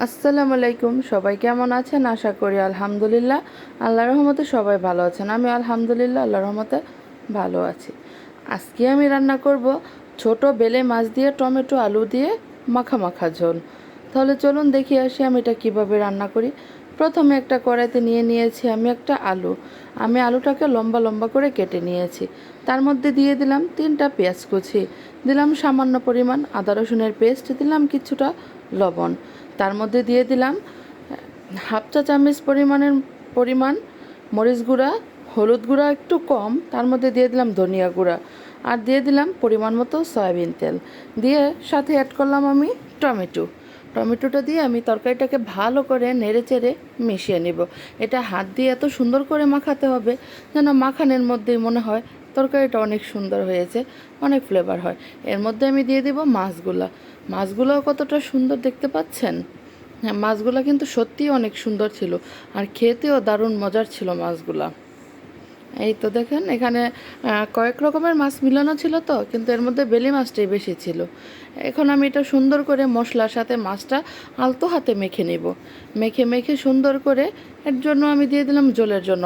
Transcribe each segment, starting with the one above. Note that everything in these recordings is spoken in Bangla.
আসসালামু আলাইকুম। সবাই কেমন আছেন? আশা করি আলহামদুলিল্লাহ আল্লাহর রহমতে সবাই ভালো আছেন। আমি আলহামদুলিল্লাহ আল্লাহর রহমতে ভালো আছি। আজকে আমি রান্না করব ছোট বেলে মাছ দিয়ে টমেটো আলু দিয়ে মাখা মাখা ঝোল। তাহলে চলুন দেখি আসি আমি এটা কীভাবে রান্না করি। প্রথমে একটা কড়াইতে নিয়ে নিয়েছি আমি একটা আলু। আমি আলুটাকে লম্বা লম্বা করে কেটে নিয়েছি। তার মধ্যে দিয়ে দিলাম 3টা পেঁয়াজ কুচি, দিলাম সামান্য পরিমাণ আদা রসুনের পেস্ট, দিলাম কিছুটা লবণ। তার মধ্যে দিয়ে দিলাম হাফ চা চামচ পরিমাণ মরিচ গুঁড়া, হলুদ গুঁড়া একটু কম, তার মধ্যে দিয়ে দিলাম ধনিয়া গুঁড়া, আর দিয়ে দিলাম পরিমাণ মতো সয়াবিন তেল। দিয়ে সাথে অ্যাড করলাম আমি টমেটোটা দিয়ে আমি তরকারিটাকে ভালো করে নেড়ে চেড়ে মিশিয়ে নেব। এটা হাত দিয়ে এত সুন্দর করে মাখাতে হবে যেন মাখানের মধ্যেই মনে হয় তরকারিটা অনেক সুন্দর হয়েছে, অনেক ফ্লেভার হয়। এর মধ্যে আমি দিয়ে দিব মাছগুলোও কতটা সুন্দর দেখতে পাচ্ছেন। হ্যাঁ, মাছগুলো কিন্তু সত্যিই অনেক সুন্দর ছিল, আর খেতেও দারুণ মজার ছিল মাছগুলা। এই তো দেখেন এখানে কয়েক রকমের মাছ মিলানো ছিল, তো কিন্তু এর মধ্যে বেলে মাছটাই বেশি ছিল। এখন আমি এটা সুন্দর করে মশলার সাথে মাছটা আলতো হাতে মেখে নেব। মেখে মেখে সুন্দর করে এর জন্য আমি দিয়ে দিলাম জলের জন্য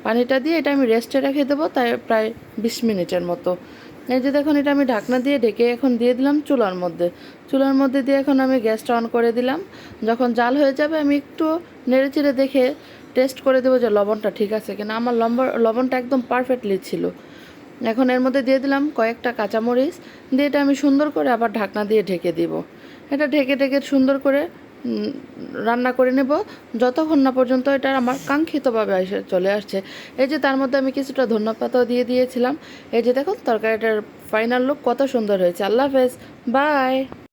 পানিটা দিয়ে এটা আমি রেস্টে রেখে দেবো, তাই প্রায় 20 মিনিটের মতো। এই যে দেখুন এটা আমি ঢাকনা দিয়ে ঢেকে এখন দিয়ে দিলাম চুলার মধ্যে দিয়ে এখন আমি গ্যাসটা অন করে দিলাম। যখন জাল হয়ে যাবে আমি একটু নেড়ে চেড়ে দেখে টেস্ট করে দেবো যে লবণটা ঠিক আছে কিনা। আমার লবণটা একদম পারফেক্টলি ছিল। এখন এর মধ্যে দিয়ে দিলাম কয়েকটা কাঁচামরিচ, দিয়ে এটা আমি সুন্দর করে আবার ঢাকনা দিয়ে ঢেকে দিব। এটা ঢেকে ঢেকে সুন্দর করে রান্না করে নেব যতক্ষণ না পর্যন্ত এটা আমার কাঙ্ক্ষিতভাবে এসে চলে আসছে। এই যে তার মধ্যে আমি কিছুটা ধনেপাতাও দিয়ে দিয়েছিলাম। এই যে দেখুন তরকারিটার ফাইনাল লুক কত সুন্দর হয়েছে। আল্লাহ হাফেজ, বাই।